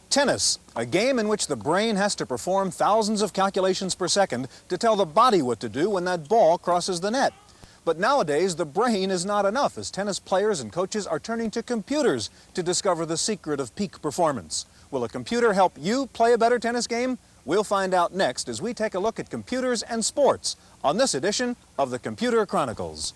Tennis, a game in which the brain has to perform thousands of calculations per second to tell the body what to do when that ball crosses the net. But nowadays, the brain is not enough, as tennis players and coaches are turning to computers to discover the secret of peak performance. Will a computer help you play a better tennis game? We'll find out next as we take a look at computers and sports on this edition of the Computer Chronicles.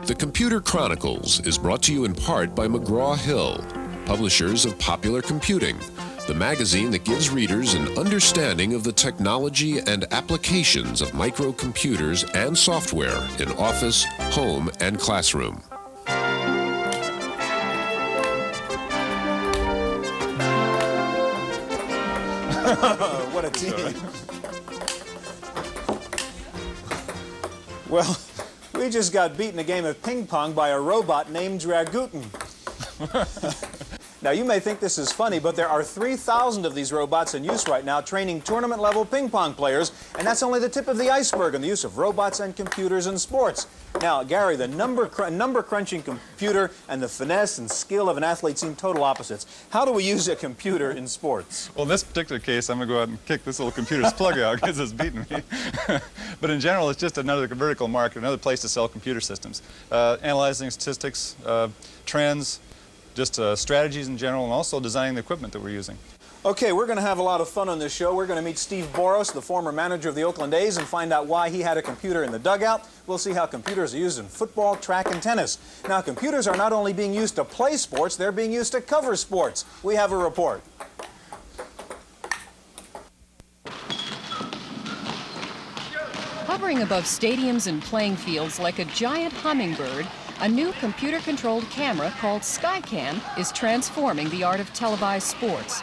The Computer Chronicles is brought to you in part by McGraw-Hill, publishers of Popular Computing, the magazine that gives readers an understanding of the technology and applications of microcomputers and software in office, home, and classroom. What a team. Well, we just got beaten a game of ping pong by a robot named Dragutin. Now, you may think this is funny, but there are 3,000 of these robots in use right now training tournament-level ping pong players, and that's only the tip of the iceberg in the use of robots and computers in sports. Now, Gary, the number-crunching computer and the finesse and skill of an athlete seem total opposites. How do we use a computer in sports? Well, in this particular case, I'm going to go out and kick this little computer's plug out because it's beating me. But in general, it's just another vertical market, another place to sell computer systems. Analyzing statistics, trends, just strategies in general, and also designing the equipment that we're using. Okay, we're going to have a lot of fun on this show. We're going to meet Steve Boros, the former manager of the Oakland A's, and find out why he had a computer in the dugout. We'll see how computers are used in football, track, and tennis. Now, computers are not only being used to play sports, they're being used to cover sports. We have a report. Hovering above stadiums and playing fields like a giant hummingbird, a new computer-controlled camera called SkyCam is transforming the art of televised sports.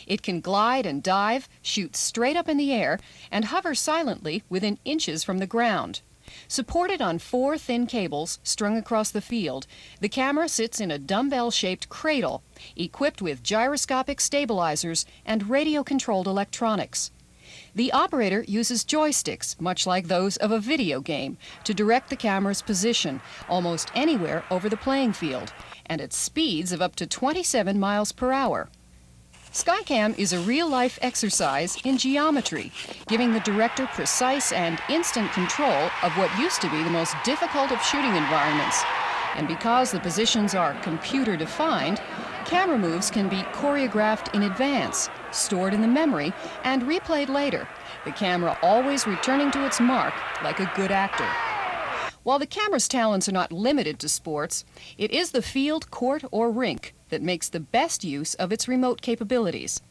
It can glide and dive, shoot straight up in the air, and hover silently within inches from the ground. Supported on 4 thin cables strung across the field, the camera sits in a dumbbell-shaped cradle, equipped with gyroscopic stabilizers and radio-controlled electronics. The operator uses joysticks, much like those of a video game, to direct the camera's position almost anywhere over the playing field, and at speeds of up to 27 miles per hour. SkyCam is a real-life exercise in geometry, giving the director precise and instant control of what used to be the most difficult of shooting environments. And because the positions are computer-defined, camera moves can be choreographed in advance, stored in the memory, and replayed later, the camera always returning to its mark like a good actor. While the camera's talents are not limited to sports, it is the field, court, or rink that makes the best use of its remote capabilities.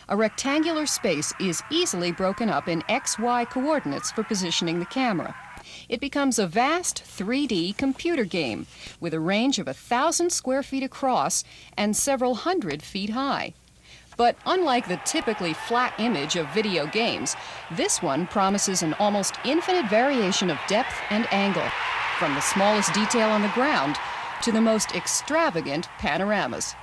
A rectangular space is easily broken up in XY coordinates for positioning the camera. It becomes a vast 3D computer game with a range of 1,000 square feet across and several hundred feet high. But unlike the typically flat image of video games, this one promises an almost infinite variation of depth and angle, from the smallest detail on the ground to the most extravagant panoramas.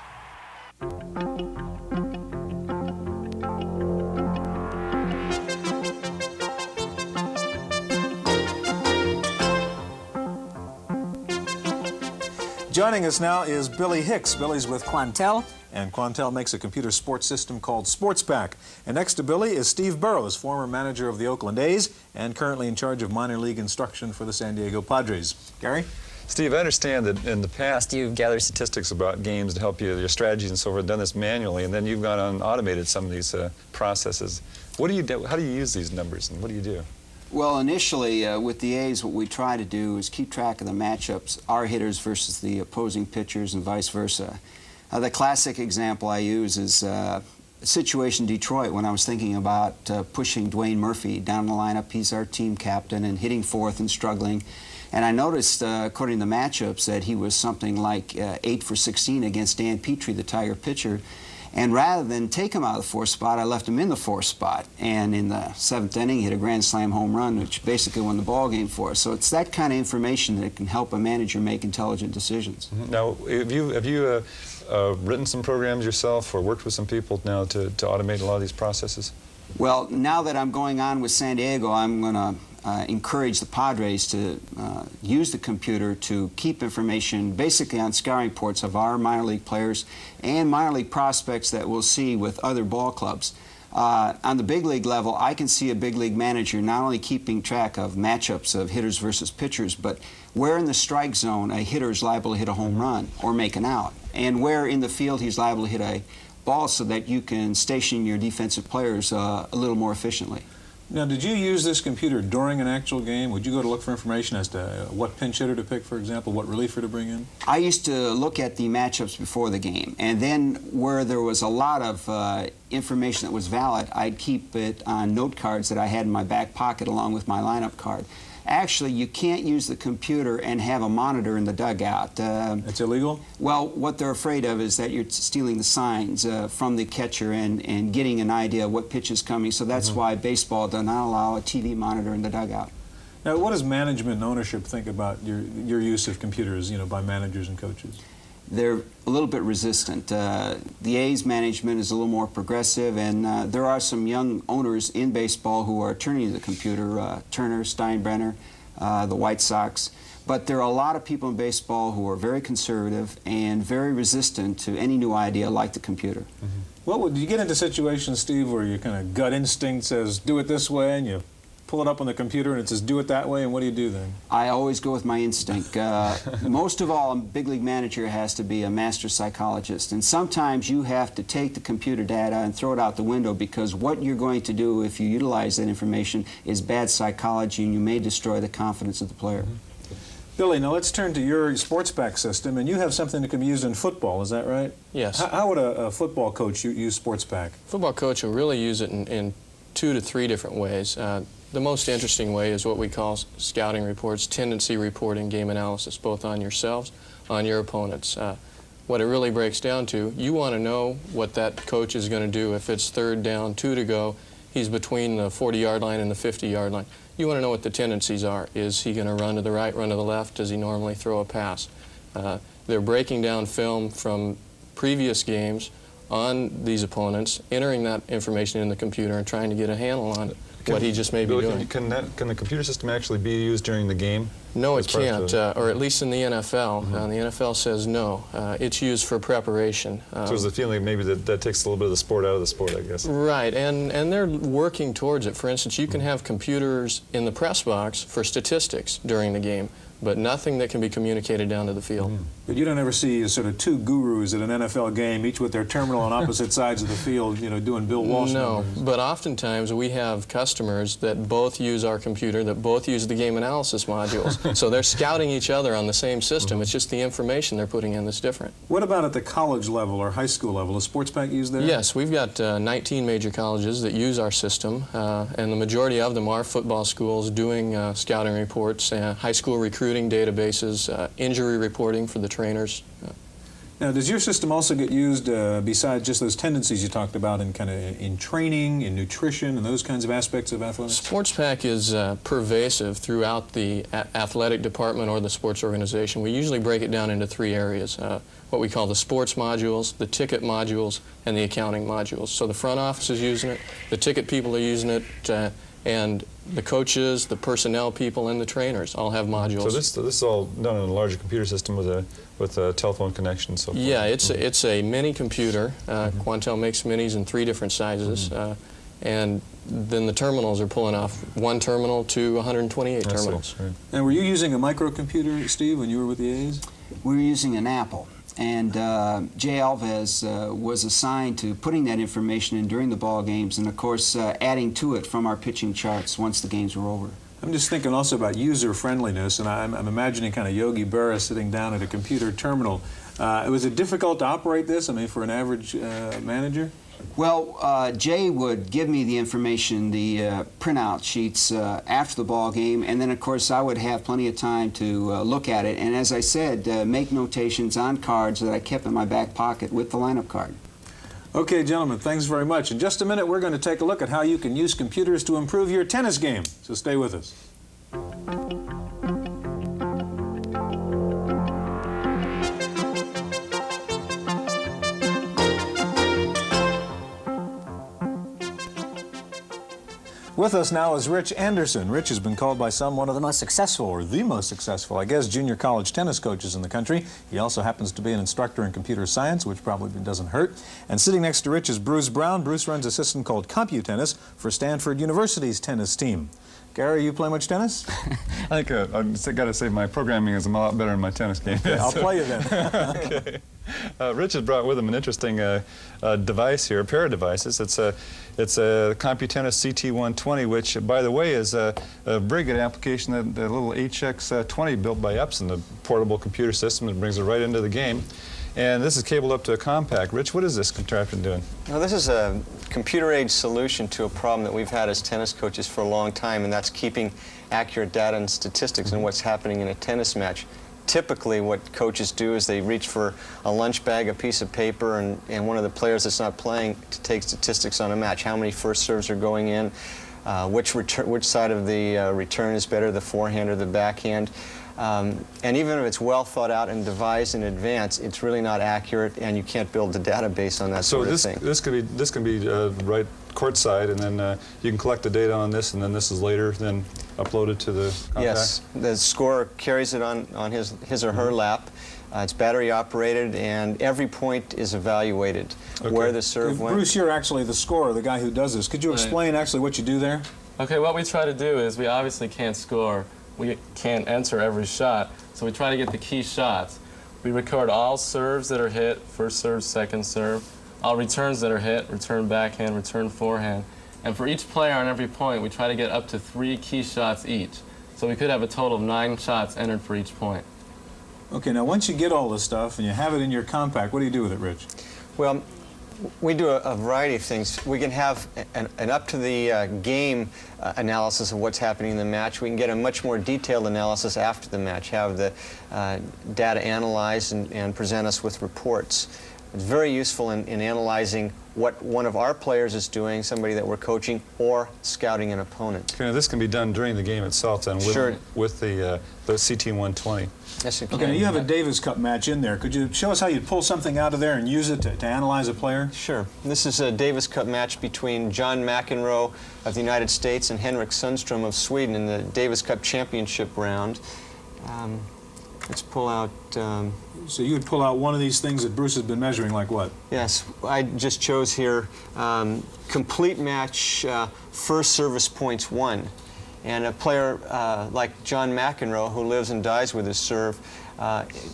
Joining us now is Billy Hicks. Billy's with Quantel, and Quantel makes a computer sports system called SportsPack. And next to Billy is Steve Burrows, former manager of the Oakland A's and currently in charge of minor league instruction for the San Diego Padres. Gary? Steve, I understand that in the past you've gathered statistics about games to help you, your strategies and so forth, done this manually, and then you've gone on and automated some of these processes. What do you do? How do you use these numbers, and what do you do? Well, initially, with the A's, what we try to do is keep track of the matchups, our hitters versus the opposing pitchers and vice versa. The classic example I use is a situation in Detroit when I was thinking about pushing Dwayne Murphy down the lineup. He's our team captain and hitting fourth and struggling. And I noticed, according to the matchups, that he was something like 8 for 16 against Dan Petrie, the Tiger pitcher. And rather than take him out of the fourth spot, I left him in the fourth spot. And in the seventh inning, he hit a grand slam home run, which basically won the ball game for us. So it's that kind of information that can help a manager make intelligent decisions. Now, have you written some programs yourself or worked with some people now to automate a lot of these processes? Well, now that I'm going on with San Diego, I'm going to encourage the Padres to use the computer to keep information basically on scouting reports of our minor league players and minor league prospects that we'll see with other ball clubs. On the big league level, I can see a big league manager not only keeping track of matchups of hitters versus pitchers, but where in the strike zone a hitter is liable to hit a home run or make an out, and where in the field he's liable to hit a ball so that you can station your defensive players a little more efficiently. Now, did you use this computer during an actual game? Would you go to look for information as to what pinch hitter to pick, for example, what reliever to bring in? I used to look at the matchups before the game, and then where there was a lot of information that was valid, I'd keep it on note cards that I had in my back pocket along with my lineup card. Actually, you can't use the computer and have a monitor in the dugout. It's illegal? Well, what they're afraid of is that you're stealing the signs from the catcher and getting an idea of what pitch is coming. So that's why baseball does not allow a TV monitor in the dugout. Now, what does management and ownership think about your use of computers, by managers and coaches? They're a little bit resistant. The A's management is a little more progressive, and there are some young owners in baseball who are turning to the computer, Turner, Steinbrenner, the White Sox. But there are a lot of people in baseball who are very conservative and very resistant to any new idea like the computer. What would you get into situations, Steve, where your kind of gut instinct says, do it this way, and you pull it up on the computer and it says do it that way, and what do you do then? I always go with my instinct. Most of all, a big league manager has to be a master psychologist, and sometimes you have to take the computer data and throw it out the window, because what you're going to do if you utilize that information is bad psychology, and you may destroy the confidence of the player. Billy, now let's turn to your sports pack system, and you have something that can be used in football, is that right? Yes. How would a football coach use sports pack? Football coach will really use it in 2 to 3 different ways. The most interesting way is what we call scouting reports, tendency reporting, game analysis, both on yourselves, on your opponents. What it really breaks down to, you want to know what that coach is going to do. If it's 3rd down, 2 to go, he's between the 40-yard line and the 50-yard line. You want to know what the tendencies are. Is he going to run to the right, run to the left? Does he normally throw a pass? They're breaking down film from previous games on these opponents, entering that information in the computer and trying to get a handle on what he just may be doing. Can the computer system actually be used during the game? No, it can't, or at least in the NFL. The NFL says no. It's used for preparation. So there's a feeling maybe that takes a little bit of the sport out of the sport, I guess. Right, and they're working towards it. For instance, you can have computers in the press box for statistics during the game, but nothing that can be communicated down to the field. But you don't ever see sort of 2 gurus at an NFL game, each with their terminal on opposite sides of the field, doing Bill Walsh numbers. No, but oftentimes we have customers that both use our computer, that both use the game analysis modules. So they're scouting each other on the same system. It's just the information they're putting in that's different. What about at the college level or high school level? Is sports pack used there? Yes, we've got 19 major colleges that use our system, and the majority of them are football schools doing scouting reports, high school recruiting databases, injury reporting for the trainers. Now, does your system also get used besides just those tendencies you talked about in training, in nutrition, and those kinds of aspects of athletics? Sports pack is pervasive throughout the athletic department or the sports organization. We usually break it down into 3 areas, what we call the sports modules, the ticket modules, and the accounting modules. So the front office is using it, the ticket people are using it, and the coaches, the personnel people, and the trainers all have modules. So this is all done on a larger computer system with a telephone connection and so forth? Yeah, it's a mini computer. Quantel makes minis in 3 different sizes, and then the terminals are pulling off 1 terminal to 128 terminals. Right. And were you using a microcomputer, Steve, when you were with the A's? We were using an Apple. And Jay Alves was assigned to putting that information in during the ball games, and of course adding to it from our pitching charts once the games were over. I'm just thinking also about user friendliness, and I'm imagining kind of Yogi Berra sitting down at a computer terminal. Was it difficult to operate this, for an average manager? Well, Jay would give me the information, the printout sheets after the ball game, and then of course I would have plenty of time to look at it, and as I said, make notations on cards that I kept in my back pocket with the lineup card. Okay, gentlemen, thanks very much. In just a minute, we're going to take a look at how you can use computers to improve your tennis game. So stay with us. With us now is Rich Anderson. Rich has been called by some one of the most successful, or the most successful, I guess, junior college tennis coaches in the country. He also happens to be an instructor in computer science, which probably doesn't hurt. And sitting next to Rich is Bruce Brown. Bruce runs a system called CompuTennis for Stanford University's tennis team. Gary, you play much tennis? I think I've got to say my programming is a lot better than my tennis game. Okay, I'll play you then. Okay. Rich has brought with him an interesting device here, a pair of devices. It's a CompuTennis CT120, which, by the way, is a very good application, the little HX20 built by Epson, the portable computer system that brings it right into the game. And this is cabled up to a compact. Rich, what is this contraption doing? Well, this is a computer-age solution to a problem that we've had as tennis coaches for a long time, and that's keeping accurate data and statistics on what's happening in a tennis match. Typically, what coaches do is they reach for a lunch bag, a piece of paper, and one of the players that's not playing to take statistics on a match. How many first serves are going in, which side of the return is better, the forehand or the backhand. And even if it's well thought out and devised in advance, it's really not accurate, and you can't build a database on that sort of thing. So this can be right courtside, and then you can collect the data on this, and then this is later then uploaded to the compact? Yes, the scorer carries it on his or her lap. It's battery operated, and every point is evaluated. Okay. Where the serve went. Bruce, you're actually the scorer, the guy who does this. Could you explain actually what you do there? Okay, what we try to do is we obviously can't score. We can't enter every shot, so we try to get the key shots. We record all serves that are hit, first serve, second serve, all returns that are hit, return backhand, return forehand. And for each player on every point, we try to get up to 3 key shots each. So we could have a total of 9 shots entered for each point. Okay, now once you get all this stuff and you have it in your compact, what do you do with it, Rich? Well, we do a variety of things. We can have an up-to-the-game analysis of what's happening in the match. We can get a much more detailed analysis after the match, have the data analyzed and present us with reports. It's very useful in analyzing what one of our players is doing, somebody that we're coaching, or scouting an opponent. Okay, now this can be done during the game itself then with the CT120. Yes, you can. Okay, now you have a Davis Cup match in there. Could you show us how you'd pull something out of there and use it to analyze a player? Sure. This is a Davis Cup match between John McEnroe of the United States and Henrik Sundström of Sweden in the Davis Cup championship round. Let's pull out... So you would pull out one of these things that Bruce has been measuring, like what? Yes, I just chose here complete match first service points won. And a player like John McEnroe, who lives and dies with his serve,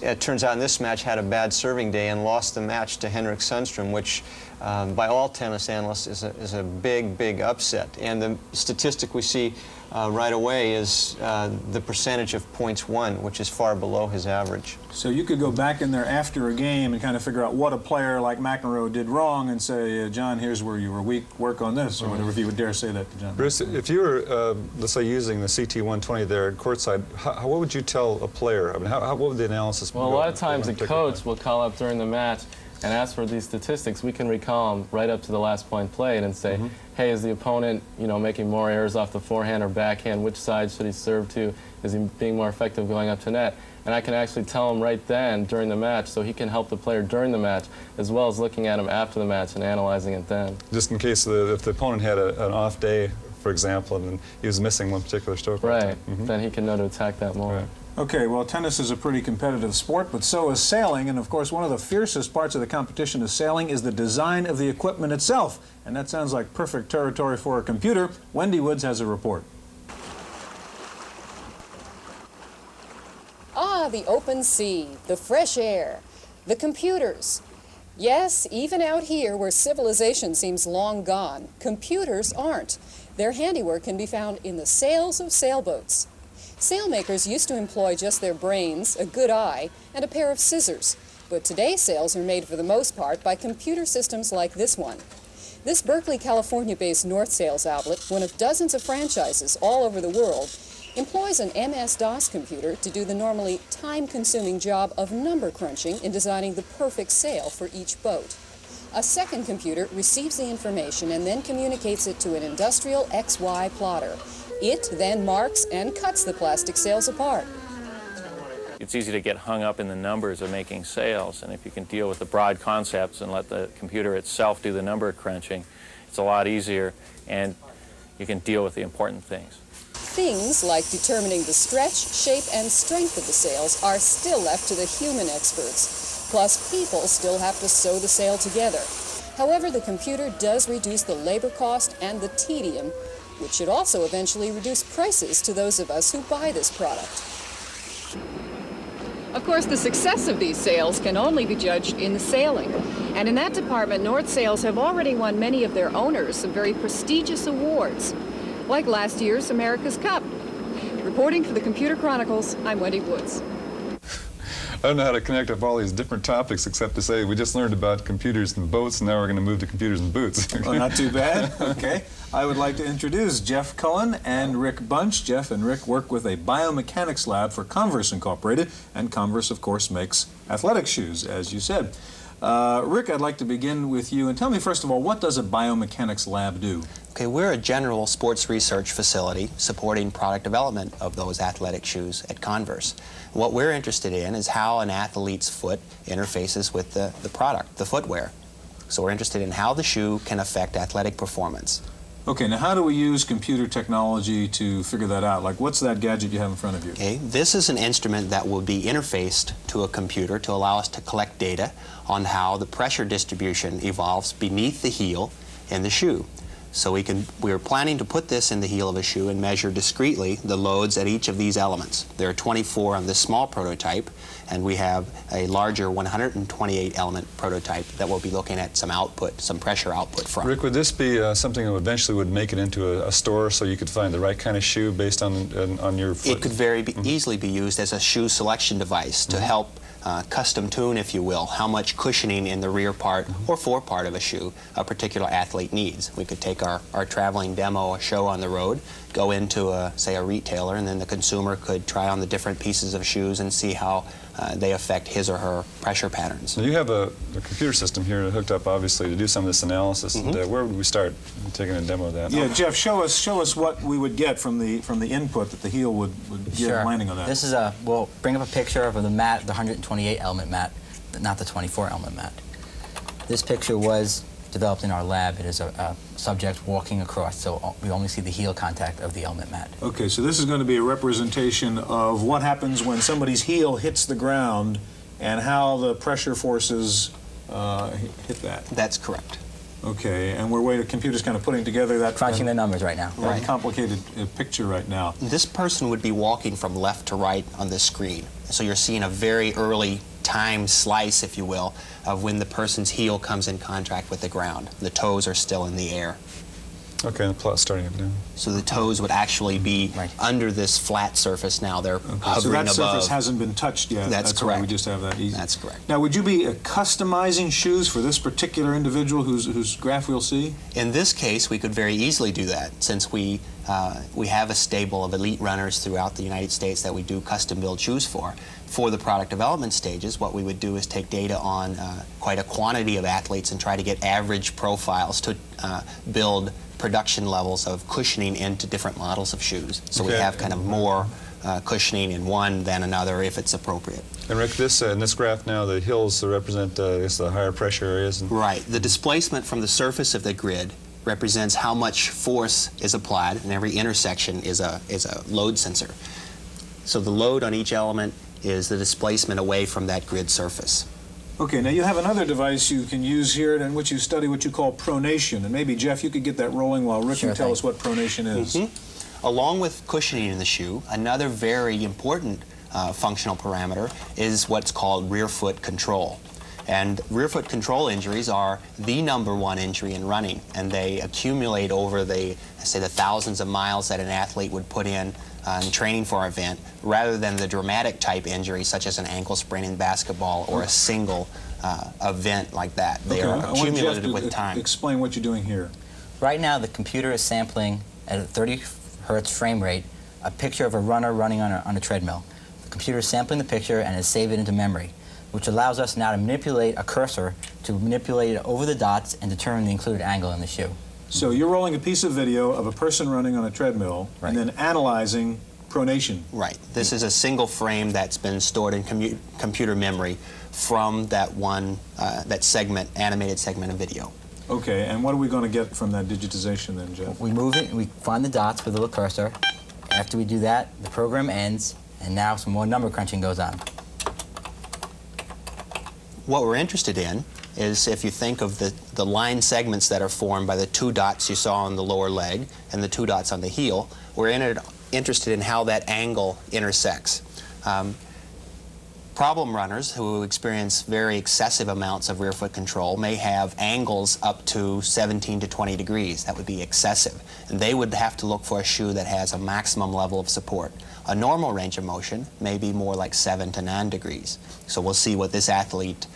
it turns out in this match had a bad serving day and lost the match to Henrik Sundström, which by all tennis analysts is a big, big upset. And the statistic we see right away is the percentage of points won, which is far below his average. So you could go back in there after a game and kind of figure out what a player like McEnroe did wrong and say, John, here's where you were weak, work on this, or whatever, if you would dare say that to John. Bruce, if you were, let's say, using the CT120 there at courtside, what would you tell a player? I mean, what would the analysis be? Well, a lot of times the coach will call up during the match and ask for these statistics. We can recall them right up to the last point played and say, hey, is the opponent, making more errors off the forehand or backhand? Which side should he serve to? Is he being more effective going up to net? And I can actually tell him right then during the match, so he can help the player during the match, as well as looking at him after the match and analyzing it then. Just in case if the opponent had an off day, for example, and he was missing one particular stroke. Right. Then he can know to attack that more. Right. Okay, well, tennis is a pretty competitive sport, but so is sailing. And, of course, one of the fiercest parts of the competition of sailing is the design of the equipment itself. And that sounds like perfect territory for a computer. Wendy Woods has a report. Ah, the open sea, the fresh air, the computers. Yes, even out here where civilization seems long gone, computers aren't. Their handiwork can be found in the sails of sailboats. Sailmakers used to employ just their brains, a good eye, and a pair of scissors. But today sails are made for the most part by computer systems like this one. This Berkeley, California-based North Sails outlet, one of dozens of franchises all over the world, employs an MS-DOS computer to do the normally time-consuming job of number crunching in designing the perfect sail for each boat. A second computer receives the information and then communicates it to an industrial XY plotter. It then marks and cuts the plastic sails apart. It's easy to get hung up in the numbers of making sails, and if you can deal with the broad concepts and let the computer itself do the number crunching, it's a lot easier, and you can deal with the important things. Things like determining the stretch, shape, and strength of the sails are still left to the human experts. Plus, people still have to sew the sail together. However, the computer does reduce the labor cost and the tedium, which should also eventually reduce prices to those of us who buy this product. Of course, the success of these sails can only be judged in the sailing. And in that department, North Sails have already won many of their owners some very prestigious awards, like last year's America's Cup. Reporting for the Computer Chronicles, I'm Wendy Woods. I don't know how to connect up all these different topics except to say we just learned about computers and boats, and now we're going to move to computers and boots. Well, not too bad. Okay. I would like to introduce Jeff Cullen and Rick Bunch. Jeff and Rick work with a biomechanics lab for Converse Incorporated, and Converse, of course, makes athletic shoes, as you said. Rick, I'd like to begin with you, and tell me, first of all, what does a biomechanics lab do? Okay, we're a general sports research facility supporting product development of those athletic shoes at Converse. What we're interested in is how an athlete's foot interfaces with the product, the footwear. So we're interested in how the shoe can affect athletic performance. Okay, now how do we use computer technology to figure that out? Like, what's that gadget you have in front of you? Okay, this is an instrument that will be interfaced to a computer to allow us to collect data on how the pressure distribution evolves beneath the heel in the shoe. So we're planning to put this in the heel of a shoe and measure discretely the loads at each of these elements. There are 24 on this small prototype, and we have a larger 128 element prototype that we'll be looking at some output, some pressure output from. Rick, would this be something that eventually would make it into a store so you could find the right kind of shoe based on your foot? It could very easily be used as a shoe selection device to help custom tune, if you will, how much cushioning in the rear part or forepart of a shoe a particular athlete needs. We could take our traveling demo, a show on the road, go into, say, a retailer, and then the consumer could try on the different pieces of shoes and see how they affect his or her pressure patterns. Now you have a computer system here hooked up, obviously, to do some of this analysis. And, where would we start taking a demo of that? Yeah, Jeff, show us what we would get from the input that the heel would get landing on that. This is we'll bring up a picture of the mat, the 128 element mat, not the 24 element mat. This picture was developed in our lab. It is a subject walking across, so we only see the heel contact of the element mat. Okay, so this is going to be a representation of what happens when somebody's heel hits the ground and how the pressure forces hit that. That's correct. Okay, and the computer's kind of putting together that... Crunching the numbers right now. Right. Complicated picture right now. This person would be walking from left to right on this screen. So you're seeing a very early time slice, if you will, of when the person's heel comes in contact with the ground. The toes are still in the air. Okay, and the plot's starting up now. So the toes would actually be under this flat surface now. They're hovering so that above. surface hasn't been touched yet. That's correct. Why we just have that easy. That's correct. Now, would you be customizing shoes for this particular individual whose graph we'll see? In this case, we could very easily do that, since we have a stable of elite runners throughout the United States that we do custom-build shoes for. For the product development stages, what we would do is take data on quite a quantity of athletes and try to get average profiles to build production levels of cushioning into different models of shoes. So we have kind of more cushioning in one than another if it's appropriate. And Rick, in this graph now, the hills represent I guess the higher pressure areas. Right. The displacement from the surface of the grid represents how much force is applied, and every intersection is a load sensor. So the load on each element is the displacement away from that grid surface. Okay, now you have another device you can use here in which you study what you call pronation. And maybe, Jeff, you could get that rolling while Rick can tell us what pronation is. Along with cushioning in the shoe, another very important functional parameter is what's called rear foot control. And rear foot control injuries are the #1 injury in running, and they accumulate over the thousands of miles that an athlete would put in training for an event, rather than the dramatic type injury such as an ankle sprain in basketball or a single event like that. They are accumulated with time. Explain what you're doing here. Right now, the computer is sampling at a 30 hertz frame rate a picture of a runner running on a treadmill. The computer is sampling the picture and has saved it into memory. which allows us now to manipulate a cursor to manipulate it over the dots and determine the included angle in the shoe. So you're rolling a piece of video of a person running on a treadmill and then analyzing pronation. Right. This is a single frame that's been stored in computer memory from that one, that segment, animated segment of video. Okay, and what are we going to get from that digitization then, Jeff? We move it, we find the dots with a little cursor. After we do that, the program ends, and now some more number crunching goes on. What we're interested in is if you think of the line segments that are formed by the 2 dots you saw on the lower leg and the 2 dots on the heel, we're interested in how that angle intersects. Problem runners who experience very excessive amounts of rear foot control may have angles up to 17 to 20 degrees. That would be excessive. And they would have to look for a shoe that has a maximum level of support. A normal range of motion may be more like 7 to 9 degrees. So we'll see what this athlete,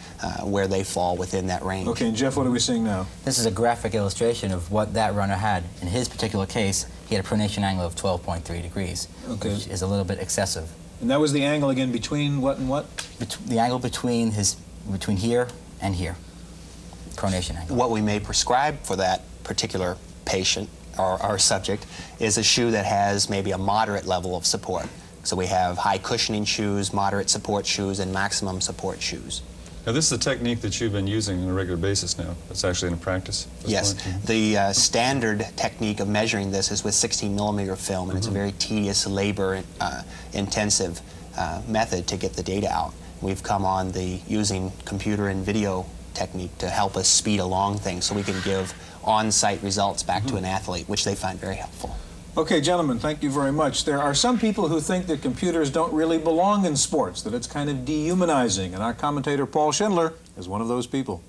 where they fall within that range. Okay, and Jeff, what are we seeing now? This is a graphic illustration of what that runner had. In his particular case, he had a pronation angle of 12.3 degrees, which is a little bit excessive. And that was the angle again between what and what? The angle between here and here, pronation angle. What we may prescribe for that particular patient or subject is a shoe that has maybe a moderate level of support. So we have high cushioning shoes, moderate support shoes, and maximum support shoes. Now, this is a technique that you've been using on a regular basis now. It's actually in practice. Yes. The standard technique of measuring this is with 16mm film, and it's a very tedious, labor-intensive method to get the data out. We've come on the using computer and video technique to help us speed along things so we can give on-site results back to an athlete, which they find very helpful. Okay, gentlemen, thank you very much. There are some people who think that computers don't really belong in sports, that it's kind of dehumanizing, and our commentator Paul Schindler is one of those people.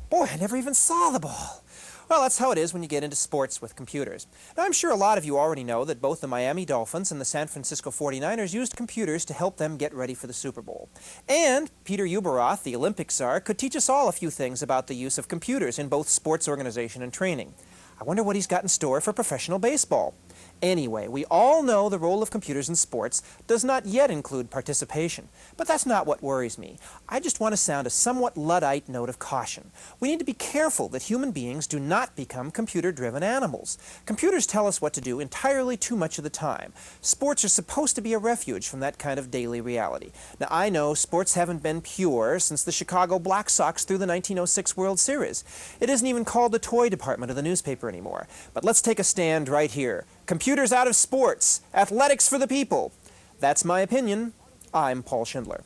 Boy, I never even saw the ball. Well, that's how it is when you get into sports with computers. Now, I'm sure a lot of you already know that both the Miami Dolphins and the San Francisco 49ers used computers to help them get ready for the Super Bowl. And Peter Ueberroth, the Olympic czar, could teach us all a few things about the use of computers in both sports organization and training. I wonder what he's got in store for professional baseball. Anyway, we all know the role of computers in sports does not yet include participation, but that's not what worries me. I just want to sound a somewhat Luddite note of caution. We need to be careful that human beings do not become computer-driven animals. Computers tell us what to do entirely too much of the time. Sports are supposed to be a refuge from that kind of daily reality. Now, I know sports haven't been pure since the Chicago Black Sox through the 1906 World Series. It isn't even called the toy department of the newspaper anymore. But let's take a stand right here. Computers out of sports. Athletics for the people. That's my opinion. I'm Paul Schindler.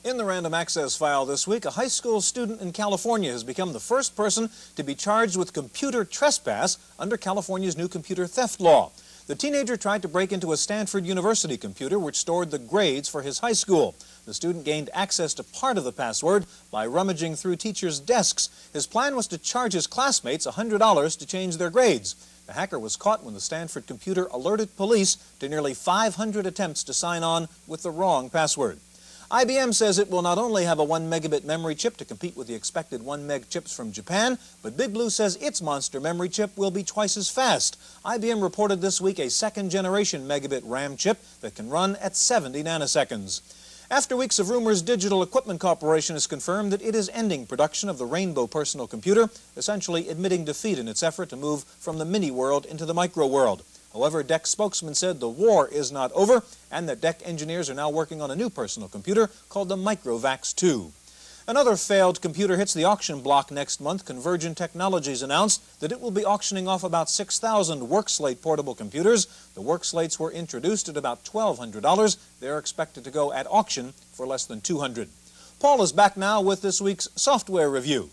In the Random Access file this week, a high school student in California has become the first person to be charged with computer trespass under California's new computer theft law. The teenager tried to break into a Stanford University computer which stored the grades for his high school. The student gained access to part of the password by rummaging through teachers' desks. His plan was to charge his classmates $100 to change their grades. The hacker was caught when the Stanford computer alerted police to nearly 500 attempts to sign on with the wrong password. IBM says it will not only have a 1 megabit memory chip to compete with the expected 1 meg chips from Japan, but Big Blue says its monster memory chip will be twice as fast. IBM reported this week a second-generation megabit RAM chip that can run at 70 nanoseconds. After weeks of rumors, Digital Equipment Corporation has confirmed that it is ending production of the Rainbow personal computer, essentially admitting defeat in its effort to move from the mini world into the micro world. However, DEC spokesman said the war is not over and that DEC engineers are now working on a new personal computer called the Microvax 2. Another failed computer hits the auction block next month. Convergent Technologies announced that it will be auctioning off about 6,000 WorkSlate portable computers. The WorkSlates were introduced at about $1,200. They're expected to go at auction for less than $200. Paul is back now with this week's software review.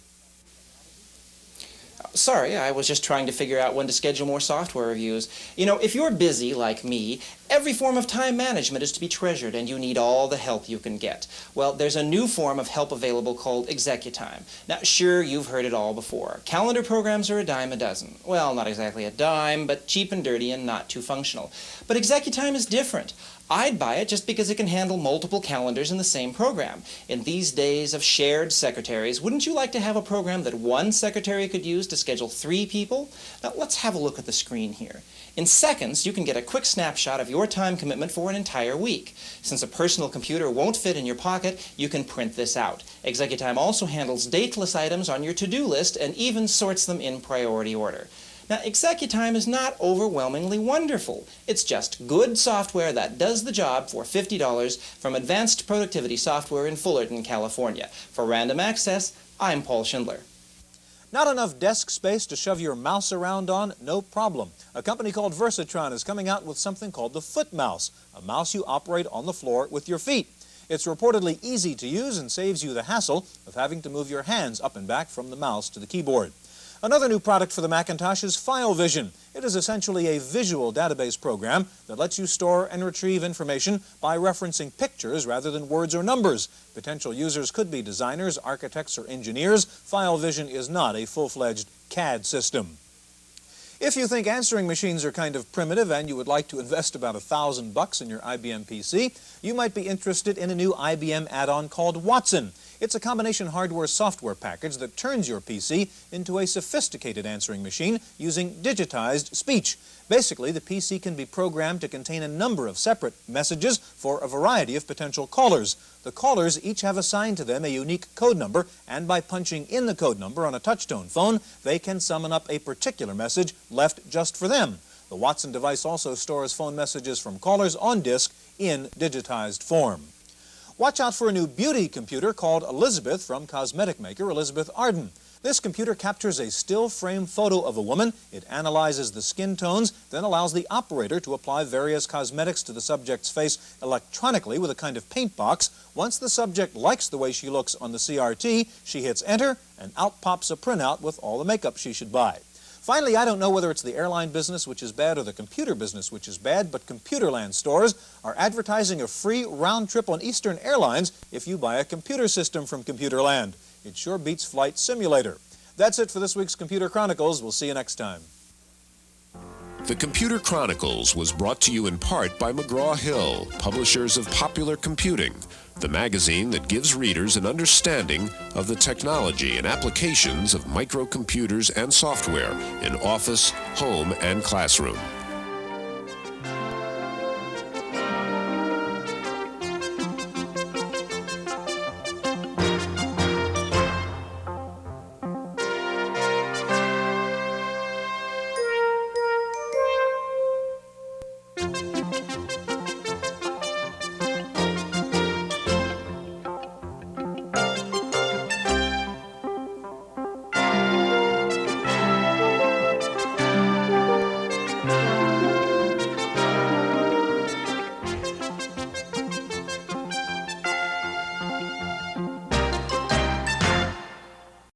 Sorry, I was just trying to figure out when to schedule more software reviews. You know, if you're busy like me, every form of time management is to be treasured and you need all the help you can get. Well, there's a new form of help available called ExecuTime. Now, sure, you've heard it all before. Calendar programs are a dime a dozen. Well, not exactly a dime, but cheap and dirty and not too functional. But ExecuTime is different. I'd buy it just because it can handle multiple calendars in the same program. In these days of shared secretaries, wouldn't you like to have a program that one secretary could use to schedule 3 people? Now, let's have a look at the screen here. In seconds, you can get a quick snapshot of your time commitment for an entire week. Since a personal computer won't fit in your pocket, you can print this out. ExecuTime also handles dateless items on your to-do list and even sorts them in priority order. Now, ExecuTime is not overwhelmingly wonderful. It's just good software that does the job for $50 from Advanced Productivity Software in Fullerton, California. For Random Access, I'm Paul Schindler. Not enough desk space to shove your mouse around on? No problem. A company called Versatron is coming out with something called the Foot Mouse, a mouse you operate on the floor with your feet. It's reportedly easy to use and saves you the hassle of having to move your hands up and back from the mouse to the keyboard. Another new product for the Macintosh is FileVision. It is essentially a visual database program that lets you store and retrieve information by referencing pictures rather than words or numbers. Potential users could be designers, architects, or engineers. FileVision is not a full-fledged CAD system. If you think answering machines are kind of primitive and you would like to invest about $1,000 in your IBM PC, you might be interested in a new IBM add-on called Watson. It's a combination hardware-software package that turns your PC into a sophisticated answering machine using digitized speech. Basically, the PC can be programmed to contain a number of separate messages for a variety of potential callers. The callers each have assigned to them a unique code number, and by punching in the code number on a touch-tone phone, they can summon up a particular message left just for them. The Watson device also stores phone messages from callers on disk in digitized form. Watch out for a new beauty computer called Elizabeth from cosmetic maker Elizabeth Arden. This computer captures a still frame photo of a woman. It analyzes the skin tones, then allows the operator to apply various cosmetics to the subject's face electronically with a kind of paint box. Once the subject likes the way she looks on the CRT, she hits enter, and out pops a printout with all the makeup she should buy. Finally, I don't know whether it's the airline business which is bad or the computer business which is bad, but Computerland stores are advertising a free round trip on Eastern Airlines if you buy a computer system from Computerland. It sure beats Flight Simulator. That's it for this week's Computer Chronicles. We'll see you next time. The Computer Chronicles was brought to you in part by McGraw-Hill, publishers of Popular Computing, the magazine that gives readers an understanding of the technology and applications of microcomputers and software in office, home, and classroom.